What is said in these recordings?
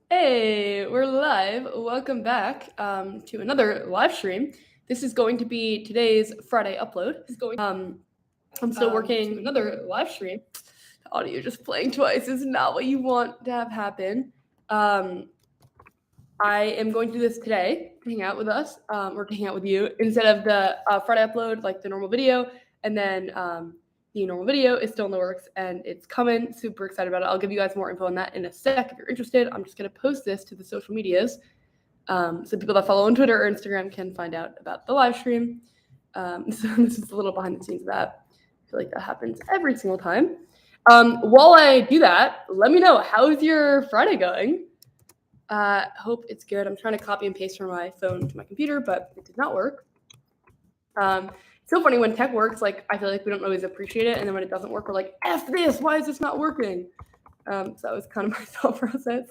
Hey, we're live. Welcome back to another live stream. This is going to be today's Friday upload. I'm still working to another live stream. The audio just playing twice is not what you want to have happen. I am going to do this today, hang out with us, or to hang out with you, instead of the Friday upload, like the normal video, and then the normal video is still in the works, and it's coming. Super excited about it. I'll give you guys more info on that in a sec if you're interested. I'm just going to post this to the social medias so people that follow on Twitter or Instagram can find out about the live stream. So this is a little behind the scenes of that. I feel like that happens every single time. While I do that, let me know, how's your Friday going? Hope it's good. I'm trying to copy and paste from my phone to my computer, but it did not work. It's so funny when tech works, like I feel like we don't always appreciate it, and then when it doesn't work, we're like, F this, why is this not working? So that was kind of my thought process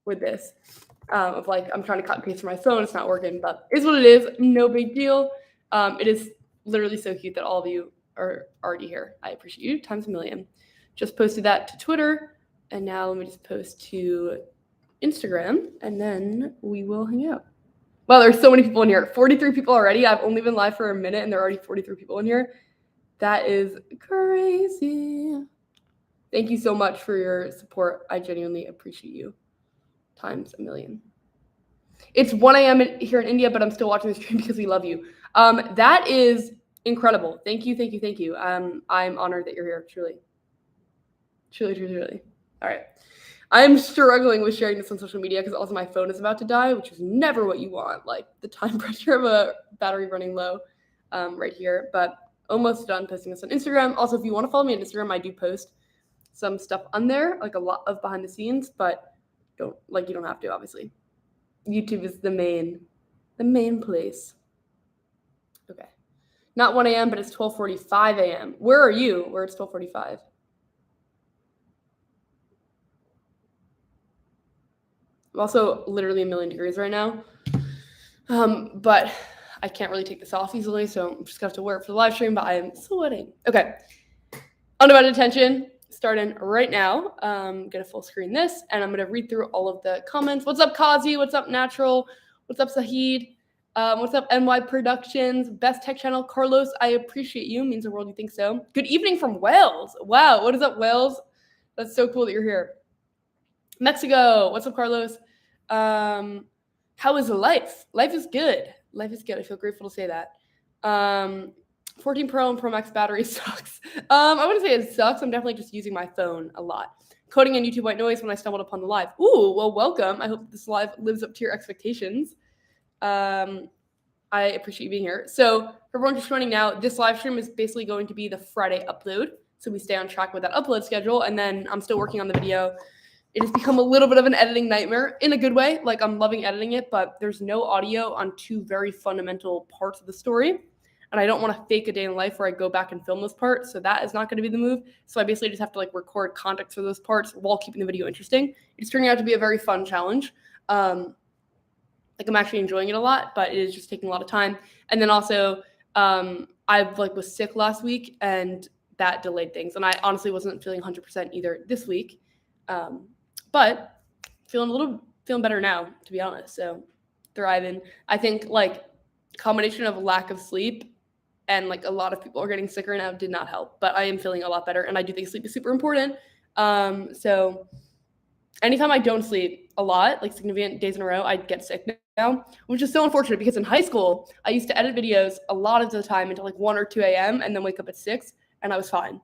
with this. Of like, I'm trying to copy and paste from my phone, it's not working, but it is what it is, no big deal. It is literally so cute that all of you are already here. I appreciate you times a million. Just posted that to Twitter. And now let me just post to Instagram, and then we will hang out. Wow, there's so many people in here. 43 people already. I've only been live for a minute, and there are already 43 people in here. That is crazy. Thank you so much for your support. I genuinely appreciate you times a million. It's 1 a.m. here in India, but I'm still watching the stream because we love you. That is incredible. Thank you. I'm honored that you're here, truly. Truly. All right. I'm struggling with sharing this on social media because also my phone is about to die, which is never what you want. Like the time pressure of a battery running low right here. But almost done posting this on Instagram. Also, if you want to follow me on Instagram, I do post some stuff on there, like a lot of behind the scenes, but you don't have to, obviously. YouTube is the main place. Okay. Not 1 a.m., but it's 12:45 a.m. Where are you? Where it's 12:45? I'm also literally a million degrees right now. But I can't really take this off easily, so I'm just gonna have to wear it for the live stream, but I am sweating. Okay. Undivided attention, starting right now. Gonna full screen this, and I'm gonna read through all of the comments. What's up, Kazi? What's up, Natural? What's up, Sahid? What's up, NY Productions? Best Tech Channel. Carlos, I appreciate you. Means the world you think so. Good evening from Wales. Wow, what is up, Wales? That's so cool that you're here. Mexico. What's up, Carlos? How is life? Life is good. I feel grateful to say that. 14 Pro and Pro Max battery sucks. I wouldn't say it sucks. I'm definitely just using my phone a lot. Coding on YouTube White Noise when I stumbled upon the live. Ooh, well, welcome. I hope this live lives up to your expectations. I appreciate you being here. So for everyone just joining now, this live stream is basically going to be the Friday upload. So we stay on track with that upload schedule. And then I'm still working on the video. It has become a little bit of an editing nightmare in a good way. Like I'm loving editing it, but there's no audio on two very fundamental parts of the story. And I don't want to fake a day in life where I go back and film those parts. So that is not going to be the move. So I basically just have to like record context for those parts while keeping the video interesting. It's turning out to be a very fun challenge. Like I'm actually enjoying it a lot, but it is just taking a lot of time. And then also I was sick last week and that delayed things. And I honestly wasn't feeling 100% either this week. But feeling better now, to be honest. So thriving. I think like combination of lack of sleep and like a lot of people are getting sicker now did not help, but I am feeling a lot better. And I do think sleep is super important. So anytime I don't sleep a lot, like significant days in a row, I get sick now, which is so unfortunate because in high school, I used to edit videos a lot of the time until like 1 or 2 a.m. and then wake up at 6 and I was fine.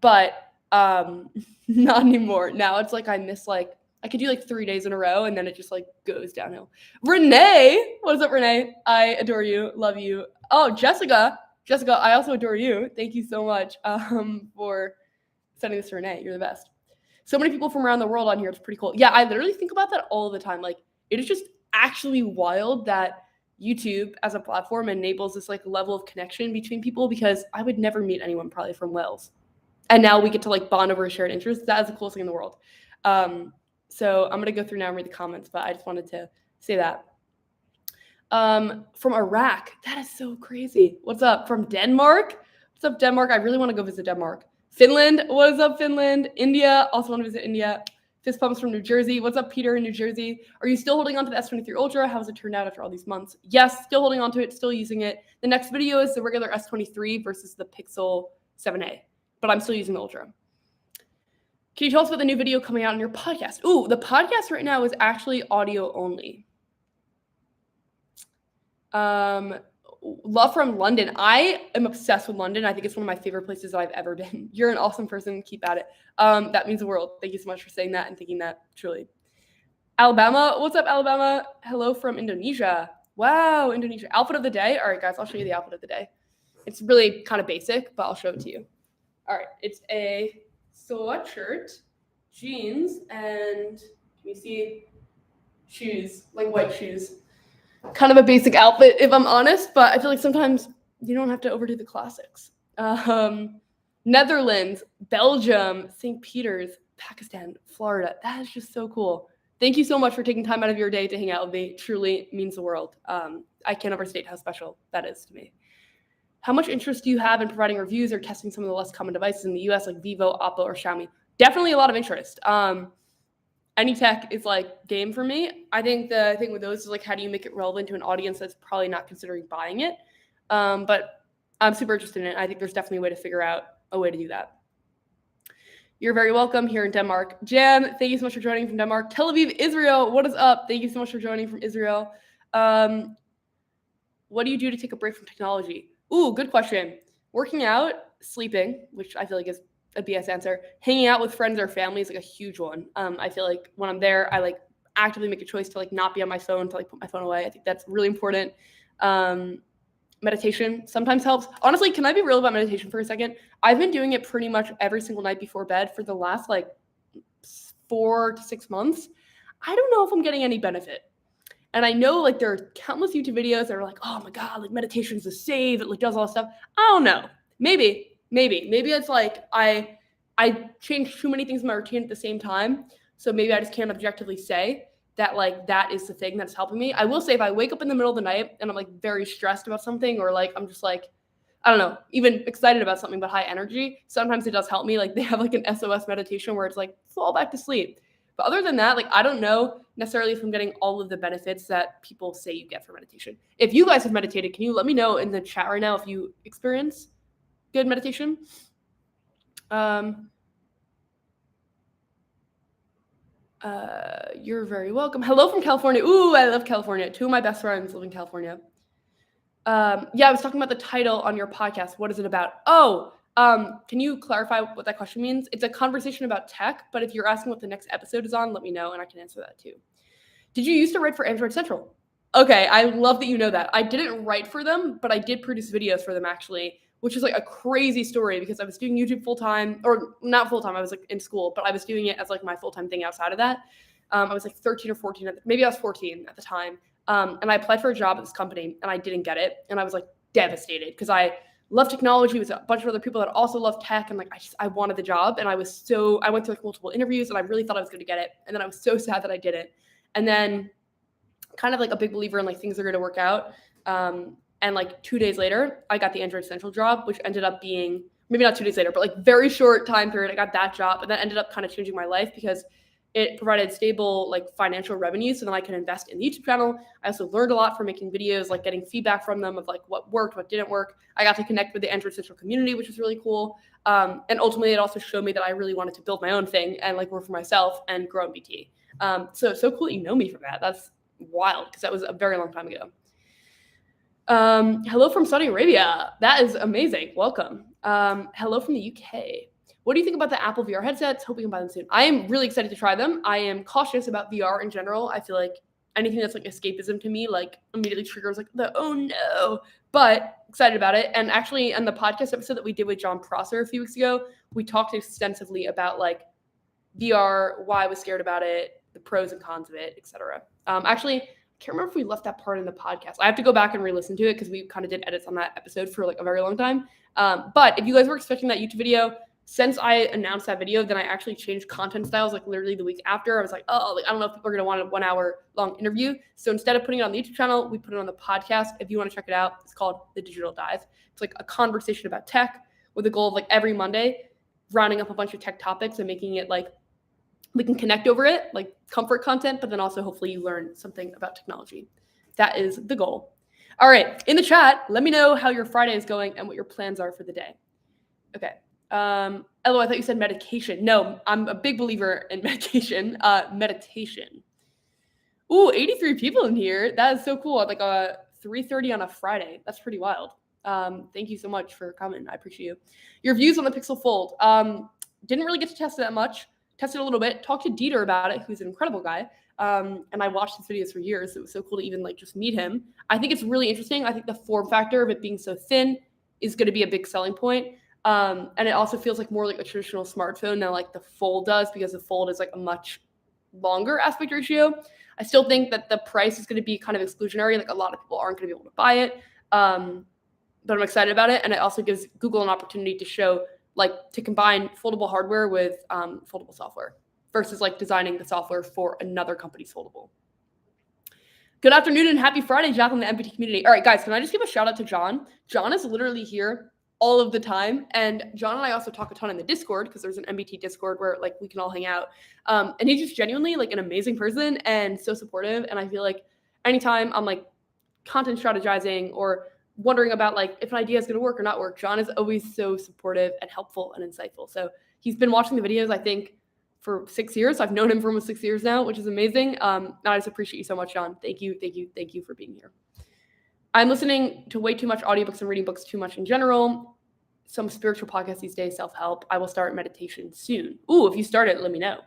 But not anymore. Now it's like I miss I could do 3 days in a row and then it just goes downhill. Renee, what is up, Renee? I adore you, love you. Oh, Jessica, I also adore you. Thank you so much for sending this to Renee. You're the best. So many people from around the world on here. It's pretty cool. Yeah, I literally think about that all the time. It is just actually wild that YouTube as a platform enables this level of connection between people, because I would never meet anyone probably from Wales. And now we get to bond over a shared interest. That is the coolest thing in the world. So I'm going to go through now and read the comments, but I just wanted to say that. From Iraq. That is so crazy. What's up? From Denmark? What's up, Denmark? I really want to go visit Denmark. Finland, what is up, Finland? India, also want to visit India. Fist pumps from New Jersey. What's up, Peter in New Jersey? Are you still holding on to the S23 Ultra? How has it turned out after all these months? Yes, still holding on to it, still using it. The next video is the regular S23 versus the Pixel 7a, but I'm still using the Ultra. Can you tell us about the new video coming out on your podcast? Ooh, the podcast right now is actually audio only. Love from London. I am obsessed with London. I think it's one of my favorite places that I've ever been. You're an awesome person. Keep at it. That means the world. Thank you so much for saying that and thinking that, truly. Alabama. What's up, Alabama? Hello from Indonesia. Wow, Indonesia. Outfit of the day. All right, guys, I'll show you the outfit of the day. It's really kind of basic, but I'll show it to you. All right, it's a sweatshirt, jeans, and can you see shoes, like white shoes. Kind of a basic outfit, if I'm honest, but I feel like sometimes you don't have to overdo the classics. Netherlands, Belgium, St. Peters, Pakistan, Florida. That is just so cool. Thank you so much for taking time out of your day to hang out with me. Truly means the world. I can't overstate how special that is to me. How much interest do you have in providing reviews or testing some of the less common devices in the US like Vivo, Oppo, or Xiaomi? Definitely a lot of interest. Any tech is like game for me. I think the thing with those is like, how do you make it relevant to an audience that's probably not considering buying it? But I'm super interested in it. I think there's definitely a way to figure out a way to do that. You're very welcome here in Denmark. Jan, thank you so much for joining from Denmark. Tel Aviv, Israel, what is up? Thank you so much for joining from Israel. What do you do to take a break from technology? Ooh, good question. Working out, sleeping, which I feel like is a BS answer. Hanging out with friends or family is like a huge one. I feel like when I'm there, I like actively make a choice to like not be on my phone, to like put my phone away. I think that's really important. Meditation sometimes helps. Honestly, can I be real about meditation for a second? I've been doing it pretty much every single night before bed for the last like 4 to 6 months. I don't know if I'm getting any benefit. And I know like there are countless YouTube videos that are like, oh my God, like meditation is a save. It like does all this stuff. I don't know. Maybe it's like I change too many things in my routine at the same time. So maybe I just can't objectively say that like that is the thing that's helping me. I will say if I wake up in the middle of the night and I'm like very stressed about something, or like I'm just like, I don't know, even excited about something but high energy, sometimes it does help me. Like they have like an SOS meditation where it's like fall back to sleep. But other than that, like I don't know necessarily if I'm getting all of the benefits that people say you get from meditation. If you guys have meditated, can you let me know in the chat right now if you experience good meditation? You're very welcome. Hello from California. Ooh, I love California. 2 of my best friends live in California. Yeah, I was talking about the title on your podcast. What is it about? Oh, can you clarify what that question means? It's a conversation about tech, but if you're asking what the next episode is on, let me know and I can answer that too. Did you used to write for Android Central? Okay, I love that you know that. I didn't write for them, but I did produce videos for them actually, which is like a crazy story because I was doing YouTube full-time, or not full-time, I was like in school, but I was doing it as like my full-time thing outside of that. I was like 13 or 14, maybe I was 14 at the time. And I applied for a job at this company and I didn't get it. And I was like devastated because I love technology with a bunch of other people that also love tech. And like, I wanted the job. And I went through like multiple interviews and I really thought I was going to get it. And then I was so sad that I didn't. And then kind of like a big believer in like things are going to work out. And like 2 days later, I got the Android Central job, which ended up being maybe not 2 days later, but like very short time period. I got that job, and that ended up kind of changing my life because it provided stable like financial revenue. So then I can invest in the YouTube channel. I also learned a lot from making videos, like getting feedback from them of like what worked, what didn't work. I got to connect with the Android Central community, which was really cool. And ultimately it also showed me that I really wanted to build my own thing and like work for myself and grow in BT. So cool that you know me from that. That's wild because that was a very long time ago. Hello from Saudi Arabia. That is amazing. Welcome. Hello from the UK. What do you think about the Apple VR headsets? Hope you can buy them soon. I am really excited to try them. I am cautious about VR in general. I feel like anything that's like escapism to me, like immediately triggers like the, oh no, but excited about it. And actually on the podcast episode that we did with John Prosser a few weeks ago, we talked extensively about like VR, why I was scared about it, the pros and cons of it, etc. Actually, I can't remember if we left that part in the podcast. I have to go back and re-listen to it because we kind of did edits on that episode for like a very long time. But if you guys were expecting that YouTube video, since I announced that video, then I actually changed content styles like literally the week after. I was like, oh, like, I don't know if people are going to want a 1 hour long interview. So instead of putting it on the YouTube channel, we put it on the podcast. If you want to check it out, it's called The Digital Dive. It's like a conversation about tech with the goal of like every Monday rounding up a bunch of tech topics and making it like we can connect over it, like comfort content, but then also hopefully you learn something about technology. That is the goal. All right, in the chat, let me know how your Friday is going and what your plans are for the day. Okay. Elo, I thought you said medication. No, I'm a big believer in medication. Meditation. Ooh, 83 people in here. That is so cool. At like 3:30 on a Friday. That's pretty wild. Thank you so much for coming. I appreciate you. Your views on the Pixel Fold. Didn't really get to test it that much. Tested a little bit. Talked to Dieter about it, who's an incredible guy. And I watched his videos for years. So it was so cool to even like just meet him. I think it's really interesting. I think the form factor of it being so thin is going to be a big selling point. And it also feels like more like a traditional smartphone than like the Fold does, because the Fold is like a much longer aspect ratio. I still think that the price is going to be kind of exclusionary. Like a lot of people aren't going to be able to buy it. But I'm excited about it. And it also gives Google an opportunity to show, like, to combine foldable hardware with foldable software versus like designing the software for another company's foldable. Good afternoon and happy Friday, Jacklyn, the MBT community. All right, guys, can I just give a shout out to John? John is literally here all of the time. And John and I also talk a ton in the Discord, because there's an MBT Discord where like we can all hang out. And he's just genuinely like an amazing person and so supportive. And I feel like anytime I'm like content strategizing or wondering about like if an idea is going to work or not work, John is always so supportive and helpful and insightful. So he's been watching the videos, I think, for 6 years. I've known him for almost 6 years now, which is amazing. And I just appreciate you so much, John. Thank you for being here. I'm listening to way too much audiobooks and reading books too much in general. Some spiritual podcasts these days, self-help. I will start meditation soon. Ooh, if you start it, let me know.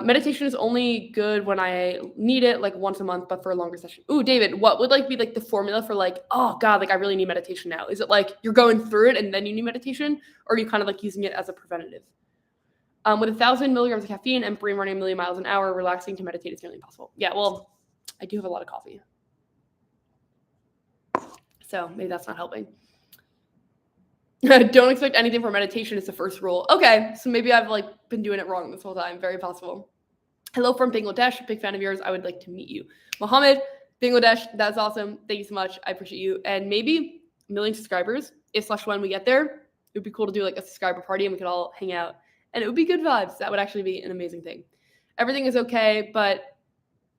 Meditation is only good when I need it, like once a month, but for a longer session. Ooh, David, what would like be like the formula for like, oh God, like I really need meditation now? Is it like you're going through it and then you need meditation, or are you kind of like using it as a preventative? With 1,000 milligrams of caffeine and brain running a million miles an hour, relaxing to meditate is nearly impossible. Yeah, well, I do have a lot of coffee, so maybe that's not helping. Don't expect anything from meditation is the first rule. Okay, so maybe I've like been doing it wrong this whole time. Very possible. Hello from Bangladesh. Big fan of yours. I would like to meet you. Mohammed, Bangladesh. That's awesome. Thank you so much. I appreciate you. And maybe 1 million subscribers. If/when we get there, it would be cool to do like a subscriber party and we could all hang out. And it would be good vibes. That would actually be an amazing thing. Everything is okay, but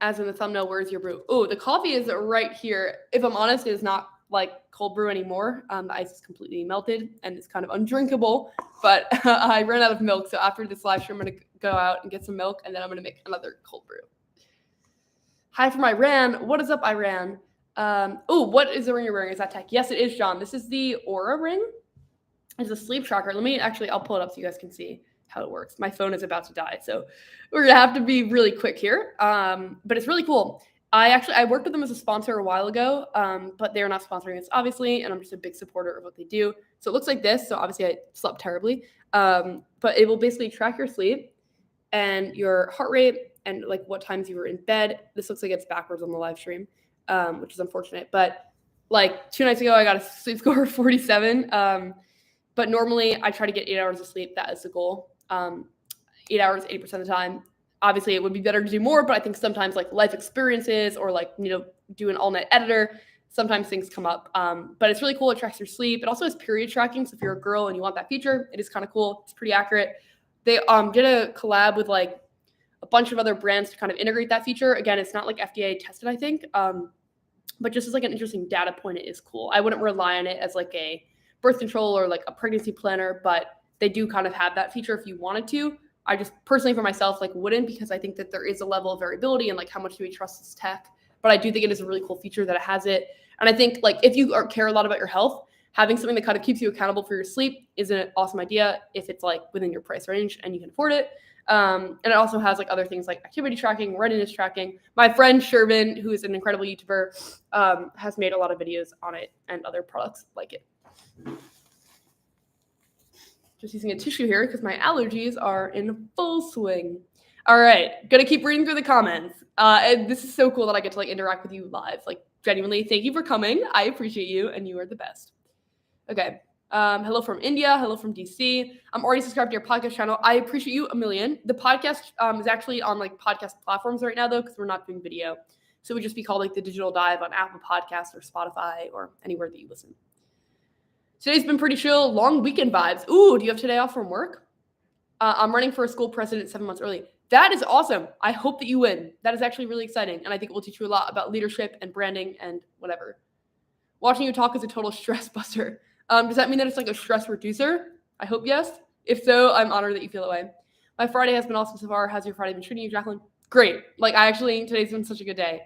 as in the thumbnail, where's your brew? Oh, the coffee is right here. If I'm honest, it is not like cold brew anymore. The ice is completely melted and it's kind of undrinkable, but I ran out of milk. So after this live stream, I'm going to go out and get some milk, and then I'm going to make another cold brew. Hi from Iran. What is up, Iran? Oh, what is the ring you're wearing? Is that tech? Yes, it is, John. This is the Aura ring. It's a sleep tracker. I'll pull it up so you guys can see how it works. My phone is about to die, so we're going to have to be really quick here. But it's really cool. I worked with them as a sponsor a while ago, but they're not sponsoring us, obviously, and I'm just a big supporter of what they do. So it looks like this. So obviously I slept terribly, but it will basically track your sleep and your heart rate and like what times you were in bed. This looks like it's backwards on the live stream, which is unfortunate. But like 2 nights ago, I got a sleep score of 47. But normally I try to get 8 hours of sleep. That is the goal. 8 hours, 80% of the time. Obviously, it would be better to do more, but I think sometimes like life experiences or like, do an all-night editor, sometimes things come up. But it's really cool. It tracks your sleep. It also has period tracking. So if you're a girl and you want that feature, it is kind of cool. It's pretty accurate. They did a collab with like a bunch of other brands to kind of integrate that feature. Again, it's not like FDA tested, I think. But just as like an interesting data point, it is cool. I wouldn't rely on it as like a birth control or like a pregnancy planner, but they do kind of have that feature if you wanted to. I just personally for myself like wouldn't, because I think that there is a level of variability and like how much do we trust this tech. But I do think it is a really cool feature that it has it. And I think like if you care a lot about your health, having something that kind of keeps you accountable for your sleep is an awesome idea if it's like within your price range and you can afford it. And it also has like other things like activity tracking, readiness tracking. My friend Shervin, who is an incredible YouTuber, has made a lot of videos on it and other products like it. Just using a tissue here because my allergies are in full swing. All right, gonna keep reading through the comments. And this is so cool that I get to like interact with you live. Like genuinely, thank you for coming. I appreciate you, and you are the best. Okay. Hello from India. Hello from DC. I'm already subscribed to your podcast channel. I appreciate you a million. The podcast is actually on like podcast platforms right now though, because we're not doing video. So it would just be called like the Digital Dive on Apple Podcasts or Spotify or anywhere that you listen. Today's been pretty chill. Long weekend vibes. Ooh, do you have today off from work? I'm running for a school president 7 months early. That is awesome. I hope that you win. That is actually really exciting. And I think it will teach you a lot about leadership and branding and whatever. Watching you talk is a total stress buster. Does that mean that it's like a stress reducer? I hope yes. If so, I'm honored that you feel that way. My Friday has been awesome so far. How's your Friday been treating you, Jacklyn? Great. Today's been such a good day.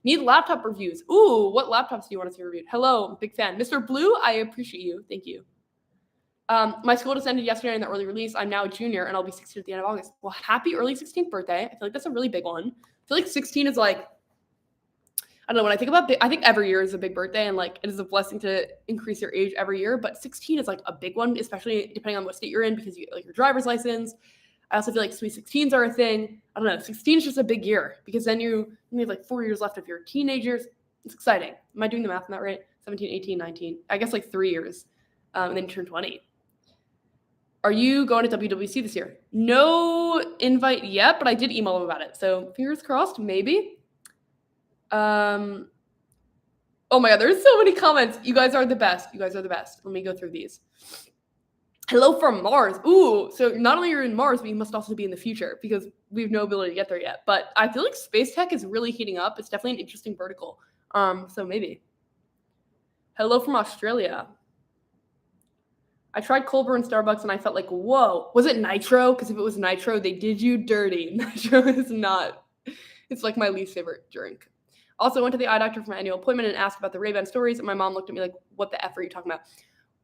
Need laptop reviews. Ooh, what laptops do you want to see reviewed? Hello, big fan. Mr. Blue, I appreciate you. Thank you. My school just ended yesterday in the early release. I'm now a junior and I'll be 16 at the end of August. Well, happy early 16th birthday. I feel like that's a really big one. I feel like 16 is like, I don't know, when I think about I think every year is a big birthday and like it is a blessing to increase your age every year, but 16 is like a big one, especially depending on what state you're in because you get like your driver's license. I also feel like sweet 16s are a thing. I don't know, 16 is just a big year because then you have like 4 years left of your teenagers. It's exciting. Am I doing the math on that right? 17, 18, 19. I guess like 3 years. And then you turn 20. Are you going to WWC this year? No invite yet, but I did email them about it. So fingers crossed, maybe. Oh my God, there's so many comments. You guys are the best. You guys are the best. Let me go through these. Hello from Mars. Ooh, so not only are you in Mars, but you must also be in the future because we have no ability to get there yet. But I feel like space tech is really heating up. It's definitely an interesting vertical. So maybe. Hello from Australia. I tried cold brew in Starbucks and I felt like, whoa, was it nitro? Because if it was nitro, they did you dirty. Nitro is not. It's like my least favorite drink. Also, went to the eye doctor for my annual appointment and asked about the Ray-Ban stories. And my mom looked at me like, what the F are you talking about?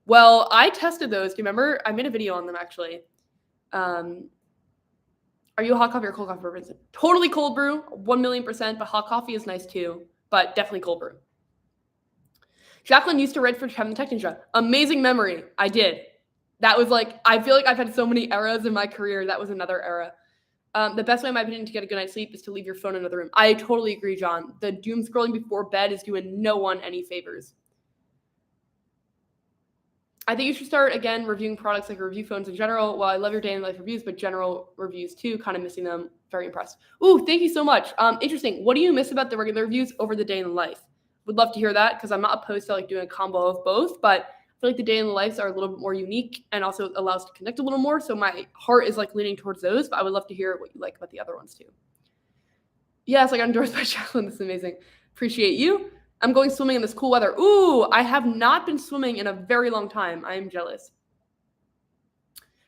Well, I tested those. Do you remember? I made a video on them, actually. Are you a hot coffee or cold coffee person? Totally cold brew, 1,000,000%, but hot coffee is nice too. But definitely cold brew. Jacklyn used to write for Kevin the Tech Ninja. Amazing memory. I did. That was like, I feel like I've had so many eras in my career. That was another era. The best way, in my opinion, to get a good night's sleep is to leave your phone in another room. I totally agree, John. The doom scrolling before bed is doing no one any favors. I think you should start, again, reviewing products like review phones in general. Well, I love your day in life reviews, but general reviews too, kind of missing them. Very impressed. Ooh, thank you so much. Interesting. What do you miss about the regular reviews over the day in the life? Would love to hear that because I'm not opposed to like doing a combo of both, but I feel like the day in the lives are a little bit more unique and also allow us to connect a little more. So my heart is like leaning towards those, but I would love to hear what you like about the other ones too. Yes, I got endorsed by Jacklyn. This is amazing. Appreciate you. I'm going swimming in this cool weather. Ooh, I have not been swimming in a very long time. I am jealous.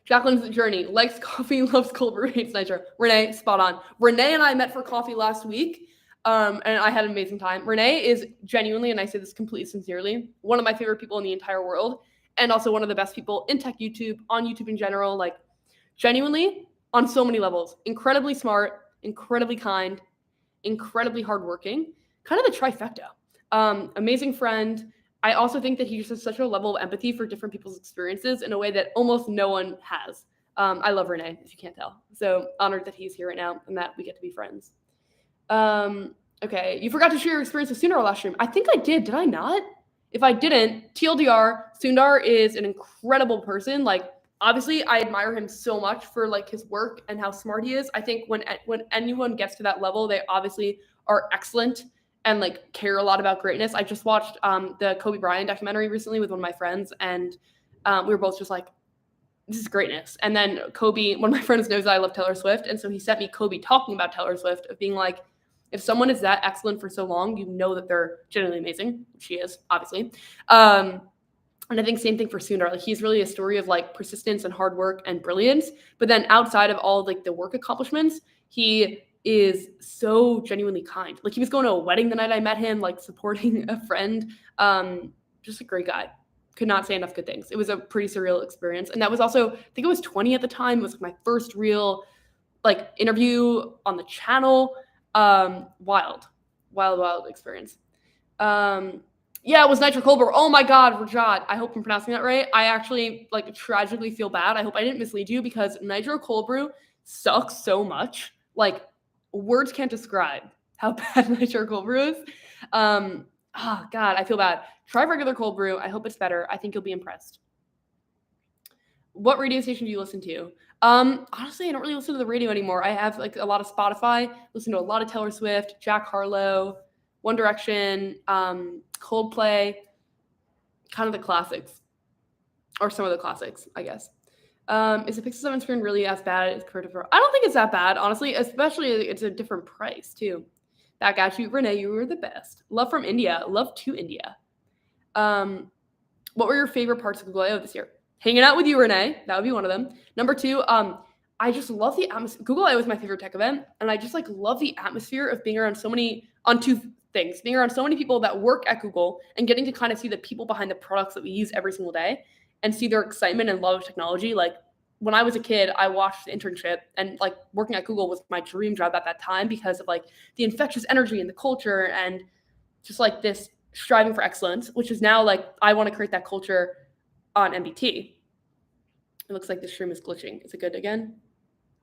Jacklyn's journey. Likes coffee, loves cold brew, hates nitro. Renee, spot on. Renee and I met for coffee last week, and I had an amazing time. Renee is genuinely, and I say this completely sincerely, one of my favorite people in the entire world, and also one of the best people in tech YouTube, on YouTube in general, like genuinely on so many levels. Incredibly smart, incredibly kind, incredibly hardworking, kind of the trifecta. Amazing friend. I also think that he just has such a level of empathy for different people's experiences in a way that almost no one has. I love Renee, if you can't tell. So honored that he's here right now and that we get to be friends. Okay, you forgot to share your experience with Sundar last stream. I think I did. Did I not? If I didn't, TLDR, Sundar is an incredible person. Like, obviously, I admire him so much for like his work and how smart he is. I think when anyone gets to that level, they obviously are excellent and like care a lot about greatness. I just watched the Kobe Bryant documentary recently with one of my friends, and we were both just like, this is greatness. And then Kobe, one of my friends knows that I love Taylor Swift, and so he sent me Kobe talking about Taylor Swift, of being like, if someone is that excellent for so long, you know that they're genuinely amazing, which she is, obviously. And I think same thing for Sundar. Like, he's really a story of like persistence and hard work and brilliance. But then outside of all like the work accomplishments, he is so genuinely kind. Like, he was going to a wedding the night I met him, like supporting a friend. Just a great guy. Could not say enough good things. It was a pretty surreal experience. And that was also, I think I was 20 at the time. It was like my first real like interview on the channel. Wild experience. Yeah, it was Nitro Colbert. Oh my God, Rajat. I hope I'm pronouncing that right. I actually like tragically feel bad. I hope I didn't mislead you, because Nitro Cold Brew sucks so much. Like, words can't describe how bad Nitro Cold Brew is. God, I feel bad. Try regular cold brew. I hope it's better. I think you'll be impressed. What radio station do you listen to? Honestly, I don't really listen to the radio anymore. I have like a lot of Spotify, listen to a lot of Taylor Swift, Jack Harlow, One Direction, Coldplay, kind of the classics. or some of the classics, I guess. Is the Pixel 7 screen really as bad as compared to Pro? I don't think it's that bad, honestly, especially it's a different price too. Back at you, Renee, you were the best. Love from India. Love to India. What were your favorite parts of Google I/O this year? Hanging out with you, Renee. That would be one of them. Number two, I just love the atmosphere. Google I/O is my favorite tech event, and I just like love the atmosphere of being around two things, being around so many people that work at Google and getting to kind of see the people behind the products that we use every single day and see their excitement and love of technology. Like when I was a kid, I watched the internship, and like working at Google was my dream job at that time because of like the infectious energy and the culture and just like this striving for excellence, which is now like I want to create that culture on MBT. It looks like the stream is glitching. Is it good again?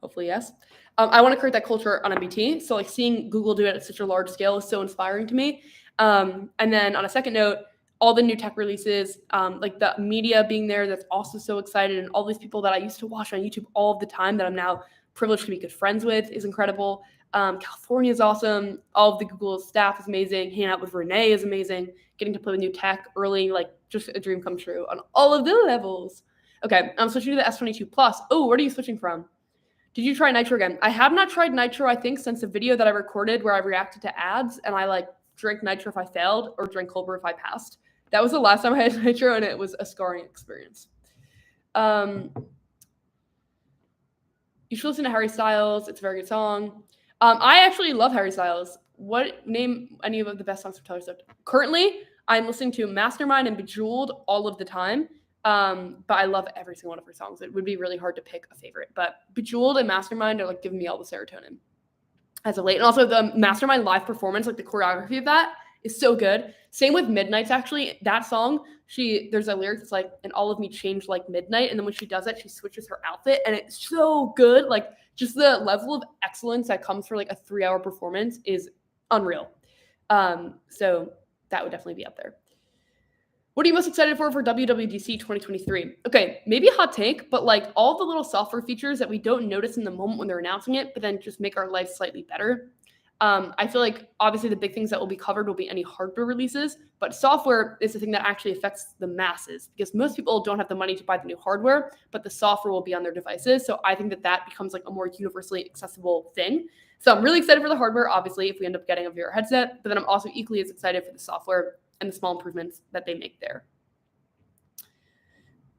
Hopefully, yes. I want to create that culture on MBT. So like seeing Google do it at such a large scale is so inspiring to me. And then on a second note, all the new tech releases, like the media being there, that's also so excited. And all these people that I used to watch on YouTube all of the time that I'm now privileged to be good friends with is incredible. California is awesome. All of the Google staff is amazing. Hanging out with Renee is amazing. Getting to play with new tech early, like just a dream come true on all of the levels. Okay, I'm switching to the S22 Plus. Oh, what are you switching from? Did you try Nitro again? I have not tried Nitro, I think, since the video that I recorded where I reacted to ads and I like drank Nitro if I failed or drank cold brew if I passed. That was the last time I had Nitro, and it was a scarring experience. You should listen to Harry Styles. It's a very good song. I actually love Harry Styles. Name any of the best songs from Taylor Swift? Currently, I'm listening to Mastermind and Bejeweled all of the time. But I love every single one of her songs. It would be really hard to pick a favorite, but Bejeweled and Mastermind are like giving me all the serotonin as of late. And also the Mastermind live performance, like the choreography of that is so good. Same with Midnight's actually. That song, there's a lyric that's like, and all of me changed like midnight. And then when she does that, she switches her outfit and it's so good. Like just the level of excellence that comes for like a 3-hour performance is unreal. So that would definitely be up there. What are you most excited for WWDC 2023? Okay, maybe a hot take, but like all the little software features that we don't notice in the moment when they're announcing it, but then just make our life slightly better. I feel like obviously the big things that will be covered will be any hardware releases, but software is the thing that actually affects the masses because most people don't have the money to buy the new hardware, but the software will be on their devices. So I think that becomes like a more universally accessible thing. So I'm really excited for the hardware, obviously, if we end up getting a VR headset, but then I'm also equally as excited for the software and the small improvements that they make there.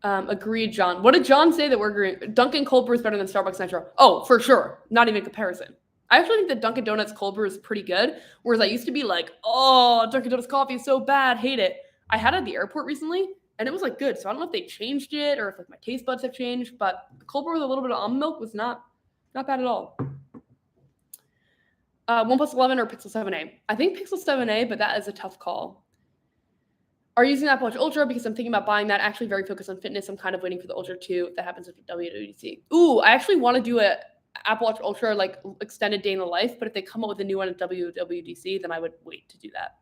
Agreed, John. What did John say that we're agreeing? Dunkin' cold brew is better than Starbucks Nitro. Oh, for sure. Not even comparison. I actually think that Dunkin' Donuts cold brew is pretty good, whereas I used to be like, oh, Dunkin' Donuts coffee is so bad, hate it. I had it at the airport recently, and it was like good. So I don't know if they changed it or if like my taste buds have changed, but the cold brew with a little bit of almond milk was not bad at all. OnePlus 11 or Pixel 7a? I think Pixel 7a, but that is a tough call. Are you using Apple Watch Ultra? Because I'm thinking about buying that. Actually very focused on fitness. I'm kind of waiting for the Ultra 2 if that happens with WWDC. Ooh, I actually want to do a Apple Watch Ultra like extended day in the life, but if they come up with a new one at WWDC, then I would wait to do that.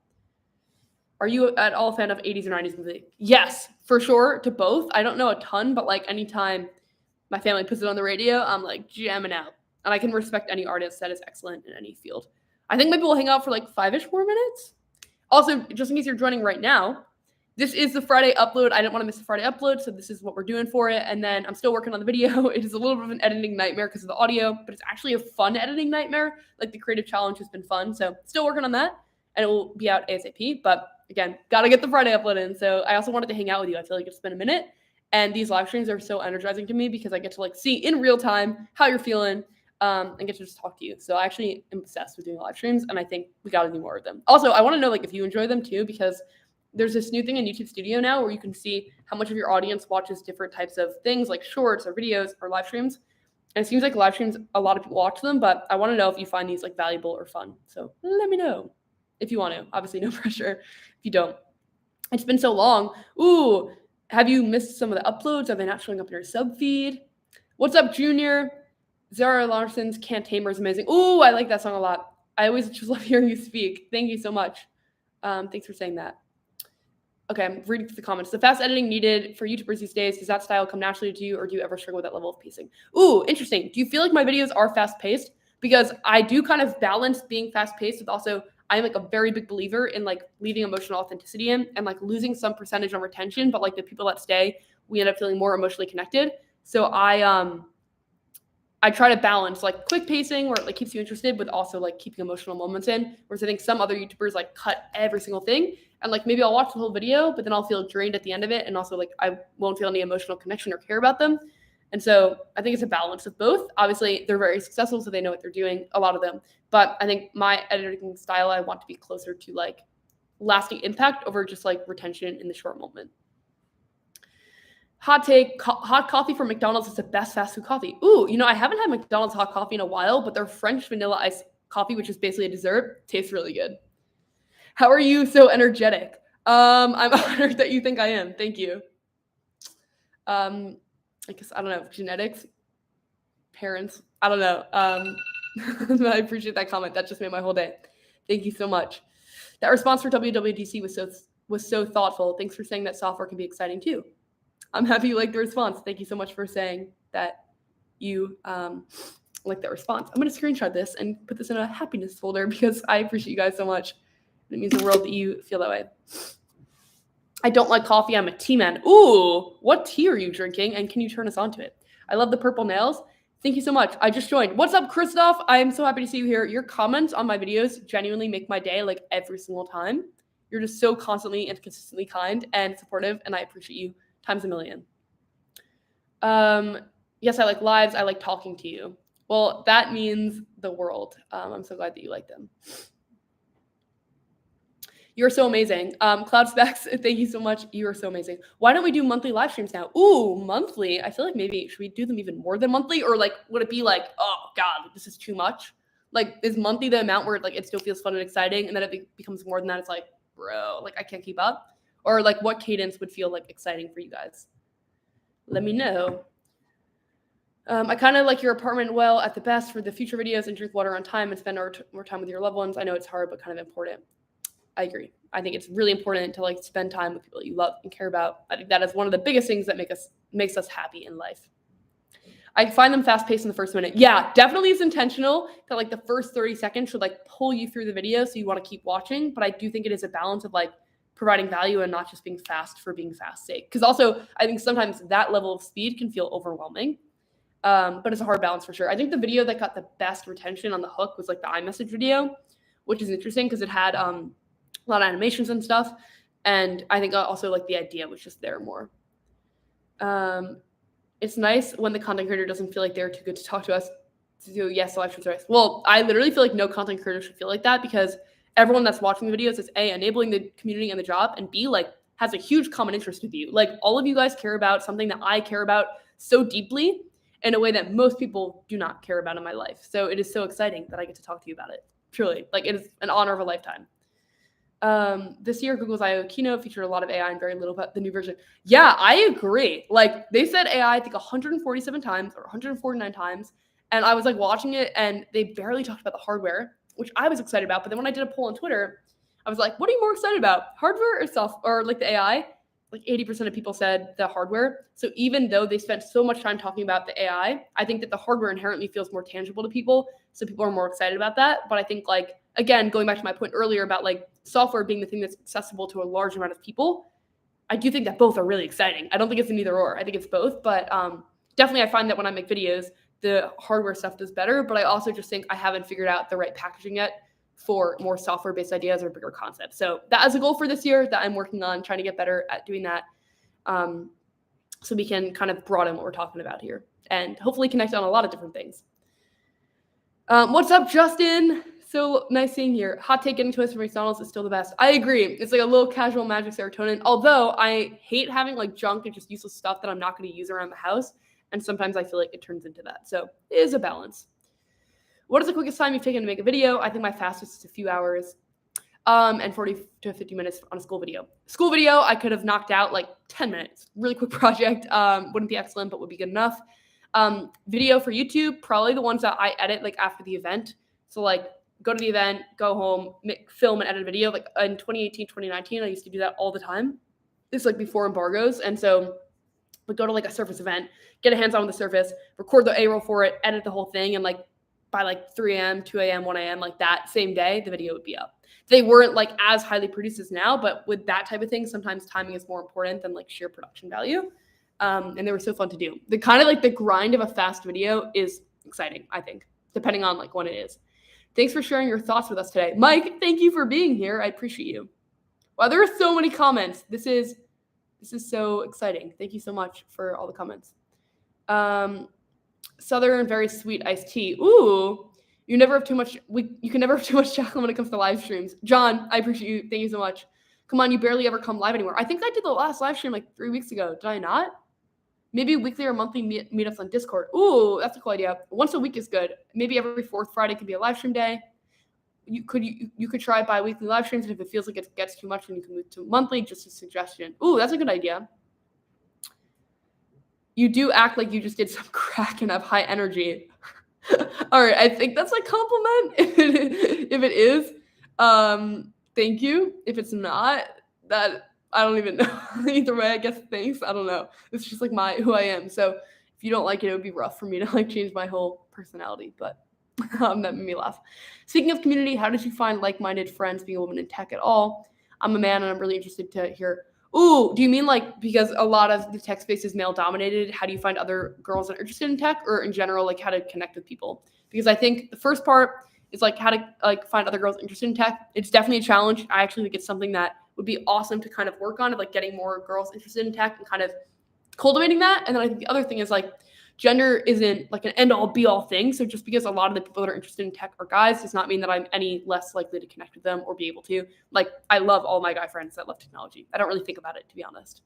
Are you at all a fan of 80s or 90s music? Yes, for sure, to both. I don't know a ton, but like anytime my family puts it on the radio, I'm like jamming out. And I can respect any artist that is excellent in any field. I think maybe we'll hang out for like 5-ish more minutes. Also, just in case you're joining right now, this is the Friday upload. I didn't want to miss the Friday upload, so this is what we're doing for it. And then I'm still working on the video. It is a little bit of an editing nightmare because of the audio, but it's actually a fun editing nightmare. Like the creative challenge has been fun. So still working on that, and it will be out ASAP. But again, got to get the Friday upload in. So I also wanted to hang out with you. I feel like it's been a minute. And these live streams are so energizing to me because I get to like see in real time how you're feeling and get to just talk to you. So I actually am obsessed with doing live streams, and I think we got to do more of them. Also, I want to know like if you enjoy them too, because there's this new thing in YouTube Studio now where you can see how much of your audience watches different types of things like shorts or videos or live streams. And it seems like live streams, a lot of people watch them, but I want to know if you find these like valuable or fun. So let me know if you want to. Obviously, no pressure if you don't. It's been so long. Ooh, have you missed some of the uploads? Are they not showing up in your sub feed? What's up, Junior? Zara Larson's Can't Tamer is amazing. Ooh, I like that song a lot. I always just love hearing you speak. Thank you so much. Thanks for saying that. Okay, I'm reading through the comments. The fast editing needed for YouTubers these days, does that style come naturally to you, or do you ever struggle with that level of pacing? Ooh, interesting. Do you feel like my videos are fast-paced? Because I do kind of balance being fast-paced with also, I'm like a very big believer in like leaving emotional authenticity in and like losing some percentage on retention, but like the people that stay we end up feeling more emotionally connected. So I try to balance like quick pacing where it like keeps you interested, but also like keeping emotional moments in. Whereas I think some other YouTubers like cut every single thing, and like maybe I'll watch the whole video, but then I'll feel drained at the end of it, and also like I won't feel any emotional connection or care about them. And so I think it's a balance of both. Obviously, they're very successful, so they know what they're doing, a lot of them. But I think my editing style, I want to be closer to like lasting impact over just like retention in the short moment. Hot take, hot coffee from McDonald's is the best fast food coffee. Ooh, I haven't had McDonald's hot coffee in a while, but their French vanilla ice coffee, which is basically a dessert, tastes really good. How are you so energetic? I'm honored that you think I am. Thank you. I guess, I don't know, genetics, parents, I don't know. I appreciate that comment. That just made my whole day. Thank you so much. That response for WWDC was so thoughtful. Thanks for saying that software can be exciting too. I'm happy you liked the response. Thank you so much for saying that you like that response. I'm going to screenshot this and put this in a happiness folder because I appreciate you guys so much. It means the world that you feel that way. I don't like coffee. I'm a tea man. Ooh, what tea are you drinking? And can you turn us on to it? I love the purple nails. Thank you so much. I just joined. What's up, Christoph? I am so happy to see you here. Your comments on my videos genuinely make my day like every single time. You're just so constantly and consistently kind and supportive, and I appreciate you times a million. Yes, I like lives. I like talking to you. Well, that means the world. I'm so glad that you like them. You're so amazing. Cloud Specs, thank you so much. You are so amazing. Why don't we do monthly live streams now? Ooh, monthly. I feel like maybe should we do them even more than monthly? Or like, would it be like, oh God, this is too much? Like, is monthly the amount where like it still feels fun and exciting, and then it becomes more than that? It's like, bro, like I can't keep up. Or like, what cadence would feel like exciting for you guys? Let me know. I kind of like your apartment well at the best for the future videos, and drink water on time and spend more time with your loved ones. I know it's hard, but kind of important. I agree. I think it's really important to like spend time with people that you love and care about. I think that is one of the biggest things that makes us happy in life. I find them fast paced in the first minute. Yeah, definitely it's intentional that like the first 30 seconds should like pull you through the video so you want to keep watching. But I do think it is a balance of like providing value and not just being fast for being fast's sake. Because also I think sometimes that level of speed can feel overwhelming. But it's a hard balance for sure. I think the video that got the best retention on the hook was like the iMessage video, which is interesting because it had a lot of animations and stuff. And I think also like the idea was just there more. It's nice when the content creator doesn't feel like they're too good to talk to us to do yes, live streams. Right. Well, I literally feel like no content creator should feel like that because everyone that's watching the videos is A, enabling the community and the job, and B, like has a huge common interest with you. Like all of you guys care about something that I care about so deeply in a way that most people do not care about in my life. So it is so exciting that I get to talk to you about it. Truly, like it is an honor of a lifetime. This year, Google's I/O keynote featured a lot of AI and very little about the new version. Yeah, I agree. Like they said AI, I think 147 times or 149 times. And I was like watching it and they barely talked about the hardware, which I was excited about. But then when I did a poll on Twitter, I was like, what are you more excited about? Hardware or or like the AI? Like 80% of people said the hardware. So even though they spent so much time talking about the AI, I think that the hardware inherently feels more tangible to people. So people are more excited about that. But I think like, again, going back to my point earlier about like software being the thing that's accessible to a large amount of people, I do think that both are really exciting. I don't think it's an either or. I think it's both. But definitely I find that when I make videos, the hardware stuff does better. But I also just think I haven't figured out the right packaging yet for more software-based ideas or bigger concepts. So that is a goal for this year that I'm working on, trying to get better at doing that, so we can kind of broaden what we're talking about here and hopefully connect on a lot of different things. What's up, Justin? So nice seeing you here. Hot take, getting toast from McDonald's is still the best. I agree. It's like a little casual magic serotonin, although I hate having like junk and just useless stuff that I'm not going to use around the house. And sometimes I feel like it turns into that. So it is a balance. What is the quickest time you've taken to make a video? I think my fastest is a few hours and 40 to 50 minutes on a school video. School video, I could have knocked out like 10 minutes. Really quick project. Wouldn't be excellent, but would be good enough. Video for YouTube, probably the ones that I edit like after the event. So like go to the event, go home, film and edit a video. Like in 2018, 2019, I used to do that all the time. It's like before embargoes. And so would go to like a Surface event, get a hands-on with the Surface, record the A-roll for it, edit the whole thing, and like by like 3 a.m., 2 a.m., 1 a.m., like that same day, the video would be up. They weren't like as highly produced as now, but with that type of thing, sometimes timing is more important than like sheer production value. and they were so fun to do. The kind of like the grind of a fast video is exciting, I think, depending on like when it is. Thanks for sharing your thoughts with us today. Mike, thank you for being here. I appreciate you. Wow, there are so many comments. This is so exciting. Thank you so much for all the comments. Southern very sweet iced tea. Ooh, you never have too much. You can never have too much Jacklyn when it comes to live streams. John, I appreciate you. Thank you so much. Come on, you barely ever come live anymore. I think I did the last live stream like 3 weeks ago. Did I not? Maybe weekly or monthly meetups on Discord. Ooh, that's a cool idea. Once a week is good. Maybe every fourth Friday could be a live stream day. You could try bi-weekly live streams, and if it feels like it gets too much, then you can move to monthly. Just a suggestion. Ooh, that's a good idea. You do act like you just did some crack and have high energy. All right, I think that's a compliment. If it is, thank you. If it's not, that I don't even know. Either way, I guess thanks. I don't know. It's just like who I am. So if you don't like it would be rough for me to like change my whole personality. But that made me laugh. Speaking of community, how did you find like-minded friends being a woman in tech at all? I'm a man and I'm really interested to hear. Ooh, do you mean like because a lot of the tech space is male dominated? How do you find other girls that are interested in tech, or in general, like how to connect with people? Because I think the first part is like how to like find other girls interested in tech. It's definitely a challenge. I actually think it's something that would be awesome to kind of work on, of like getting more girls interested in tech and kind of cultivating that. And then I think the other thing is like gender isn't like an end-all be-all thing. So just because a lot of the people that are interested in tech are guys does not mean that I'm any less likely to connect with them or be able to. Like, I love all my guy friends that love technology. I don't really think about it, to be honest.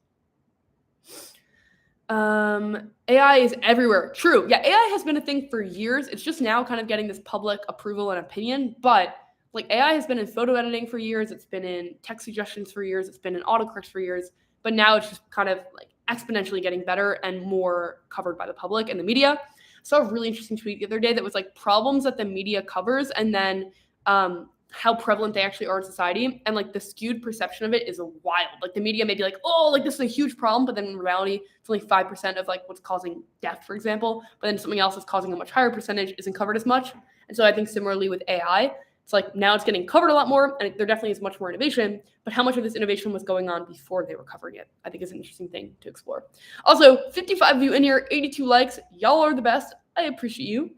AI is everywhere. True. Yeah, AI has been a thing for years. It's just now kind of getting this public approval and opinion. But like AI has been in photo editing for years. It's been in text suggestions for years. It's been in autocorrects for years. But now it's just kind of like exponentially getting better and more covered by the public and the media. I saw a really interesting tweet the other day that was like problems that the media covers and then how prevalent they actually are in society. And like the skewed perception of it is wild. Like the media may be like, oh, like this is a huge problem. But then in reality, it's only 5% of like what's causing death, for example. But then something else is causing a much higher percentage isn't covered as much. And so I think similarly with AI, it's like now it's getting covered a lot more, and there definitely is much more innovation, but how much of this innovation was going on before they were covering it, I think is an interesting thing to explore. Also, 55 of you in here, 82 likes. Y'all are the best. I appreciate you.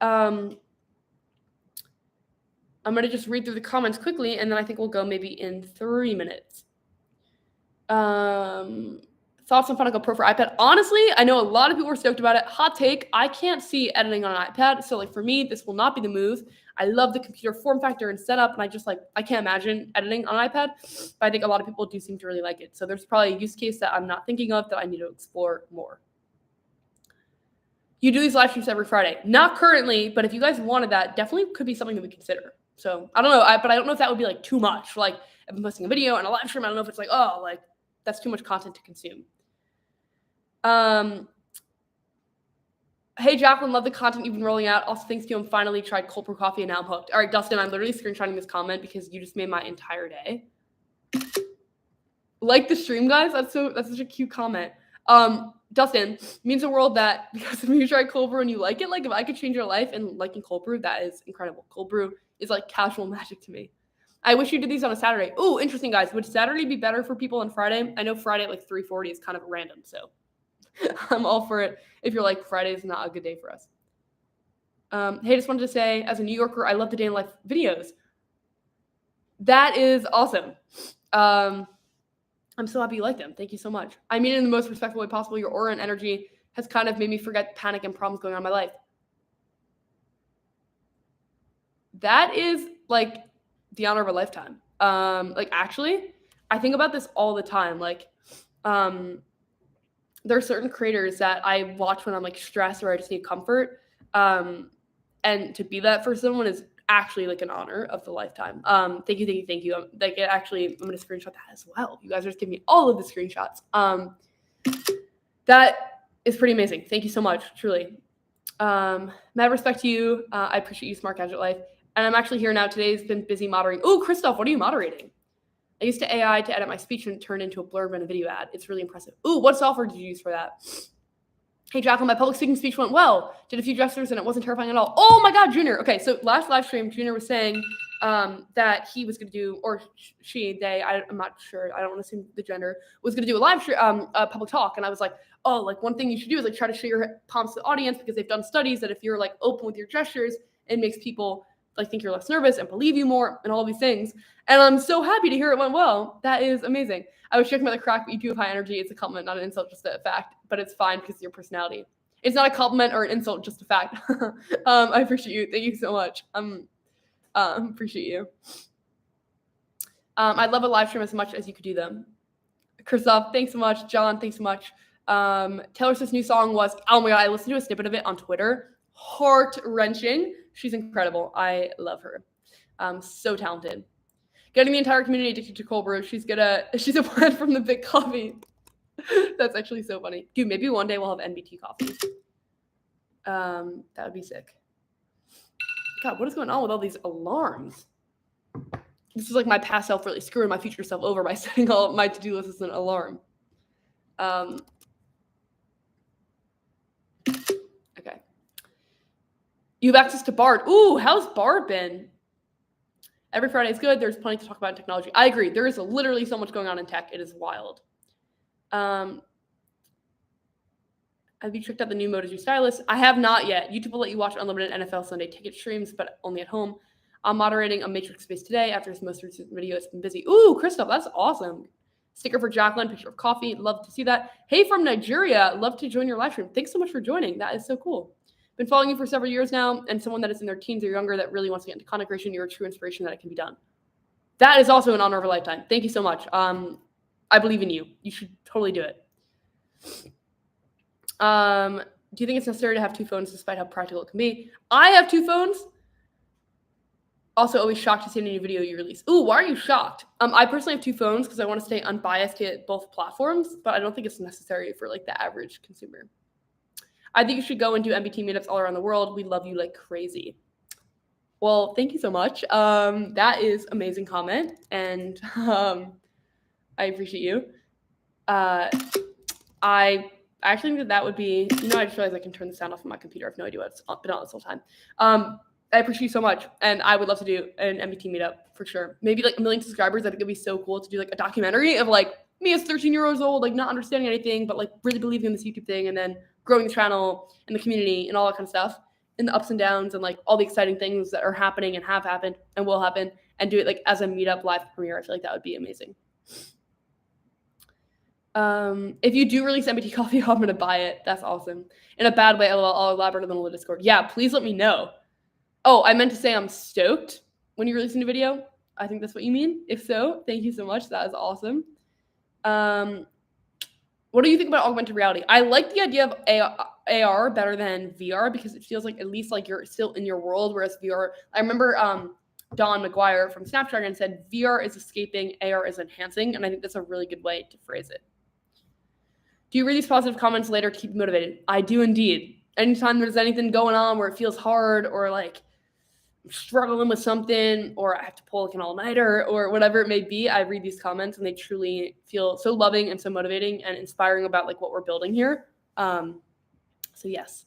I'm going to just read through the comments quickly, and then I think we'll go maybe in 3 minutes. Thoughts on Final Cut Pro for iPad? Honestly, I know a lot of people are stoked about it. Hot take, I can't see editing on an iPad, so like for me, this will not be the move. I love the computer form factor and setup, and I can't imagine editing on an iPad, but I think a lot of people do seem to really like it. So there's probably a use case that I'm not thinking of that I need to explore more. You do these live streams every Friday. Not currently, but if you guys wanted that, definitely could be something that we consider. So I don't know, but I don't know if that would be like too much. Like if I'm posting a video and a live stream, I don't know if it's like, oh, like that's too much content to consume. Hey, Jacklyn, love the content you've been rolling out. Also, thanks to you, I'm finally tried cold brew coffee and now I'm hooked. All right, Dustin, I'm literally screenshotting this comment because you just made my entire day. Like the stream, guys. That's such a cute comment. Dustin, means the world that because if you try cold brew and you like it, like if I could change your life and liking cold brew, that is incredible. Cold brew is like casual magic to me. I wish you did these on a Saturday. Oh, interesting, guys. Would Saturday be better for people than Friday? I know Friday at like 3:40 is kind of random, so I'm all for it. If you're like, Friday is not a good day for us. Hey, just wanted to say, as a New Yorker, I love the day in life videos. That is awesome. I'm so happy you like them. Thank you so much. I mean it in the most respectful way possible. Your aura and energy has kind of made me forget panic and problems going on in my life. That is like the honor of a lifetime. Like actually, I think about this all the time. Like, there are certain creators that I watch when I'm like stressed or I just need comfort. And to be that for someone is actually like an honor of the lifetime. Thank you. Like it actually, I'm going to screenshot that as well. You guys are just giving me all of the screenshots. That is pretty amazing. Thank you so much. Truly. Mad respect to you. I appreciate you, Smart Gadget Life. And I'm actually here now. Today's been busy moderating. Oh, Christoph, what are you moderating? I used to AI to edit my speech and turn it into a blurb and a video ad. It's really impressive. Ooh, what software did you use for that? Hey, Jacklyn, my public speaking speech went well. Did a few gestures and it wasn't terrifying at all. Oh my God, Junior. Okay, so last live stream, Junior was saying that he was going to do, or I'm not sure, I don't want to assume the gender, was going to do a live public talk. And I was like, oh, like one thing you should do is like try to show your palms to the audience, because they've done studies that if you're like open with your gestures, it makes people like think you're less nervous and believe you more and all these things. And I'm so happy to hear it went well. That is amazing. I was joking about the crack, but you do have high energy. It's a compliment, not an insult, just a fact. But it's fine because of your personality. It's not a compliment or an insult, just a fact. I appreciate you. Thank you so much. Appreciate you. I'd love a live stream as much as you could do them. Christoph, thanks so much. John, thanks so much. Taylor Swift's new song was, oh my God, I listened to a snippet of it on Twitter. Heart-wrenching. She's incredible. I love her. So talented. Getting the entire community addicted to cold brew. She's a plant from the big coffee. That's actually so funny. Dude, maybe one day we'll have NBT coffee. That would be sick. God, what is going on with all these alarms? This is like my past self really screwing my future self over by setting all of my to-do list as an alarm. Okay. You have access to Bard. Ooh, how's Bard been? Every Friday is good. There's plenty to talk about in technology. I agree. There is literally so much going on in tech. It is wild. Have you checked out the new Moto2 stylist? I have not yet. YouTube will let you watch unlimited NFL Sunday ticket streams, but only at home. I'm moderating a Matrix space today after his most recent video. It's been busy. Ooh, Christoph, that's awesome. Sticker for Jacklyn, picture of coffee. Love to see that. Hey, from Nigeria. Love to join your live stream. Thanks so much for joining. That is so cool. Been following you for several years now, and someone that is in their teens or younger that really wants to get into content creation, you're a true inspiration that it can be done. That is also an honor of a lifetime. Thank you so much. I believe in you. You should totally do it. Do you think it's necessary to have two phones despite how practical it can be? I have two phones. Also, always shocked to see any new video you release. Ooh, why are you shocked? I personally have two phones because I want to stay unbiased to both platforms, but I don't think it's necessary for like the average consumer. I think you should go and do MBT meetups all around the world. We love you like crazy. Well, thank you so much. That is amazing comment, and I appreciate you. I actually think that would be, I just realized I can turn the sound off on my computer. I have no idea what's been on this whole time. I appreciate you so much, and I would love to do an MBT meetup for sure. Maybe like 1 million subscribers. I think it'd be so cool to do like a documentary of like me as 13 years old, like not understanding anything, but like really believing in this YouTube thing, and then growing the channel and the community and all that kind of stuff, and the ups and downs and like all the exciting things that are happening and have happened and will happen, and do it like as a meetup live premiere. I feel like that would be amazing. If you do release MBT coffee, I'm gonna buy it. That's awesome. In a bad way, I'll elaborate on the Discord. Yeah, please let me know. Oh, I meant to say I'm stoked when you release a new video. I think that's what you mean. If so, thank you so much. That is awesome. What do you think about augmented reality? I like the idea of AR better than VR because it feels like at least like you're still in your world, whereas VR, I remember Don McGuire from Snapdragon said VR is escaping, AR is enhancing, and I think that's a really good way to phrase it. Do you read these positive comments later to keep you motivated? I do indeed. Anytime there's anything going on where it feels hard or like I'm struggling with something or I have to pull like an all-nighter or whatever it may be, I read these comments and they truly feel so loving and so motivating and inspiring about like what we're building here. So yes.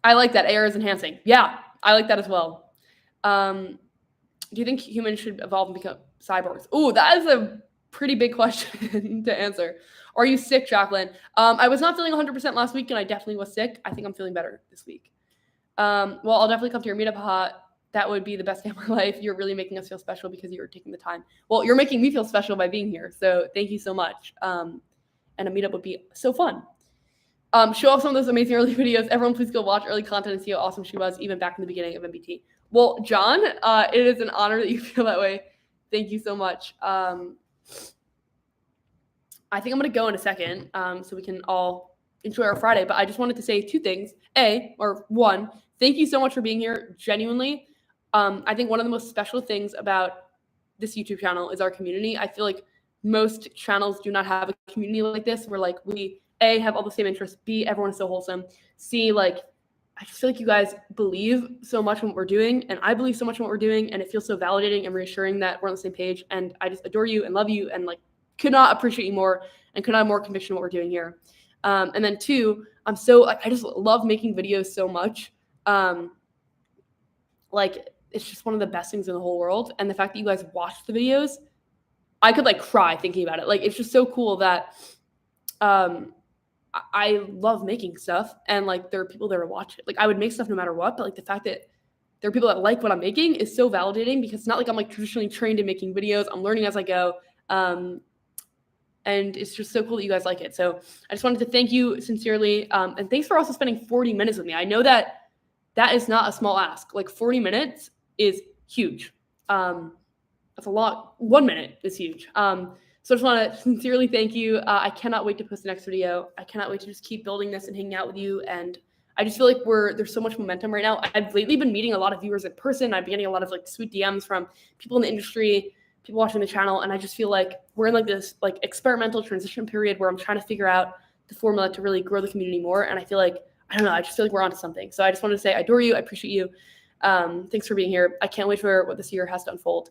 I like that. AR is enhancing. Yeah, I like that as well. Do you think humans should evolve and become cyborgs? Ooh, that is a pretty big question to answer. Are you sick, Jacklyn? I was not feeling 100% last week, and I definitely was sick. I think I'm feeling better this week. Well, I'll definitely come to your meetup. That would be the best day of my life. You're really making us feel special because you were taking the time. Well, you're making me feel special by being here, so thank you so much. And a meetup would be so fun. Show off some of those amazing early videos. Everyone, please go watch early content and see how awesome she was, even back in the beginning of MBT. Well, John, it is an honor that you feel that way. Thank you so much. I think I'm going to go in a second so we can all enjoy our Friday. But I just wanted to say two things. One, thank you so much for being here. Genuinely, I think one of the most special things about this YouTube channel is our community. I feel like most channels do not have a community like this where like we, A, have all the same interests, B, everyone is so wholesome, C, like I just feel like you guys believe so much in what we're doing, and I believe so much in what we're doing, and it feels so validating and reassuring that we're on the same page, and I just adore you and love you and like could not appreciate you more and could not have more conviction in what we're doing here. And then two, I just love making videos so much. like, it's just one of the best things in the whole world. And the fact that you guys watch the videos, I could like cry thinking about it. Like, it's just so cool that I love making stuff, and like there are people that watch it. Like, I would make stuff no matter what, but like the fact that there are people that like what I'm making is so validating, because it's not like I'm like traditionally trained in making videos. I'm learning as I go. And it's just so cool that you guys like it. So I just wanted to thank you sincerely. And thanks for also spending 40 minutes with me. I know that is not a small ask. Like 40 minutes is huge. That's a lot. 1 minute is huge. So I just want to sincerely thank you. I cannot wait to post the next video. I cannot wait to just keep building this and hanging out with you. And I just feel like there's so much momentum right now. I've lately been meeting a lot of viewers in person. I've been getting a lot of like sweet DMs from people in the industry, people watching the channel. And I just feel like we're in like this like experimental transition period where I'm trying to figure out the formula to really grow the community more. And I feel like, I don't know, I just feel like we're onto something. So I just wanted to say I adore you. I appreciate you. Thanks for being here. I can't wait for what this year has to unfold.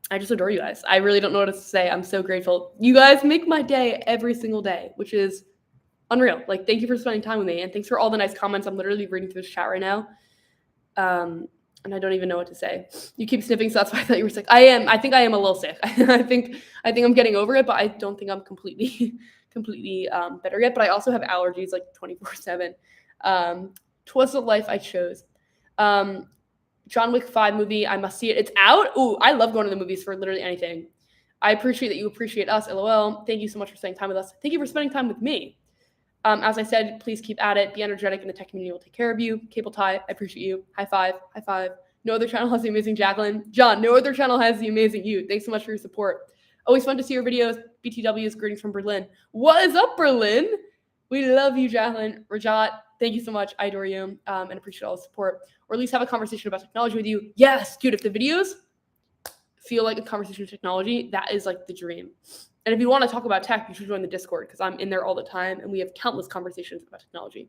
I just adore you guys. I really don't know what else to say. I'm so grateful. You guys make my day every single day, which is unreal. Like, thank you for spending time with me, and thanks for all the nice comments. I'm literally reading through this chat right now. And I don't even know what to say. You keep sniffing, so that's why I thought you were sick. I think I am a little sick. I think I'm getting over it, but I don't think I'm completely better yet. But I also have allergies like 24/7. 'Twas the life I chose. John Wick 5 movie, I must see it. It's out? Ooh, I love going to the movies for literally anything. I appreciate that you appreciate us, LOL. Thank you so much for spending time with us. Thank you for spending time with me. As I said, please keep at it. Be energetic, and the tech community will take care of you. Cable tie, I appreciate you. High five, high five. No other channel has the amazing Jacklyn. John, no other channel has the amazing you. Thanks so much for your support. Always fun to see your videos. BTW's greetings from Berlin. What is up, Berlin? We love you, Jacklyn. Rajat, thank you so much. I adore you and appreciate all the support. Or at least have a conversation about technology with you. Yes, dude, if the videos feel like a conversation with technology, that is like the dream. And if you want to talk about tech, you should join the Discord, because I'm in there all the time and we have countless conversations about technology.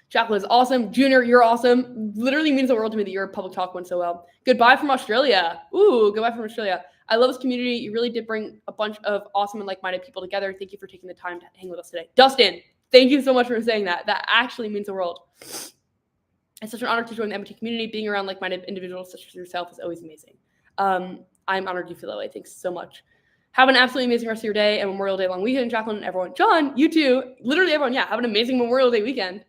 Jacklyn is awesome. Junior, you're awesome. Literally means the world to me that your public talk went so well. Goodbye from Australia. Ooh, goodbye from Australia. I love this community. You really did bring a bunch of awesome and like-minded people together. Thank you for taking the time to hang with us today. Dustin, thank you so much for saying that. That actually means the world. It's such an honor to join the MBT community. Being around like-minded individuals such as yourself is always amazing. I'm honored you feel that way. Thanks so much. Have an absolutely amazing rest of your day and Memorial Day long weekend, Jacklyn, and everyone. John, you too. Literally everyone. Yeah, have an amazing Memorial Day weekend.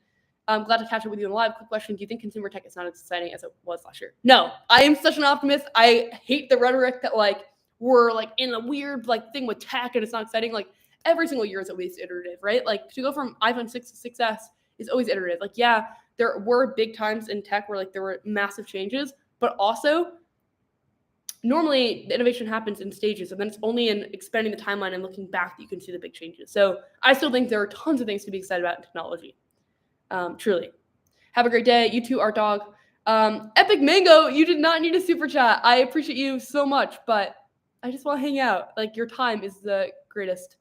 I'm glad to catch up with you in live. Quick question. Do you think consumer tech is not as exciting as it was last year? No, I am such an optimist. I hate the rhetoric that like we're like in a weird like thing with tech and it's not exciting. Like every single year is always iterative, right? Like to go from iPhone 6 to 6S is always iterative. Like, yeah, there were big times in tech where like there were massive changes, but also normally the innovation happens in stages, and then it's only in expanding the timeline and looking back that you can see the big changes. So I still think there are tons of things to be excited about in technology. Truly. Have a great day. You too, Art Dog. Epic Mango, you did not need a super chat. I appreciate you so much, but I just want to hang out. Like, your time is the greatest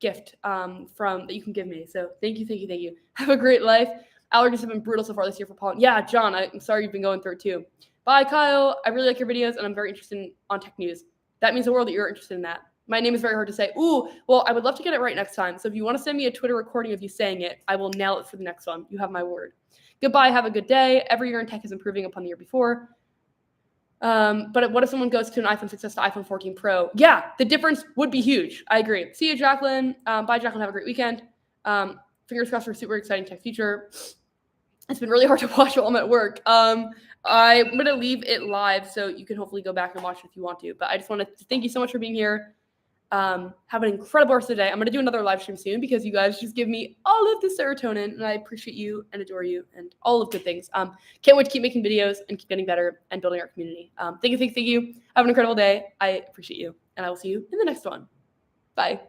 gift that you can give me. So thank you. Have a great life. Allergies have been brutal so far this year for pollen. Yeah, John, I'm sorry you've been going through it too. Bye, Kyle. I really like your videos, and I'm very interested on tech news. That means the world that you're interested in that. My name is very hard to say. Ooh, well, I would love to get it right next time. So if you want to send me a Twitter recording of you saying it, I will nail it for the next one. You have my word. Goodbye. Have a good day. Every year in tech is improving upon the year before. But what if someone goes to an iPhone 6S to iPhone 14 Pro? Yeah, the difference would be huge. I agree. See you, Jacklyn. Bye, Jacklyn. Have a great weekend. Fingers crossed for a super exciting tech future. It's been really hard to watch while I'm at work. I'm going to leave it live, so you can hopefully go back and watch it if you want to. But I just want to thank you so much for being here. Have an incredible rest of the day. I'm going to do another live stream soon because you guys just give me all of the serotonin, and I appreciate you and adore you and all of good things. Can't wait to keep making videos and keep getting better and building our community. Thank you. Have an incredible day. I appreciate you, and I will see you in the next one. Bye.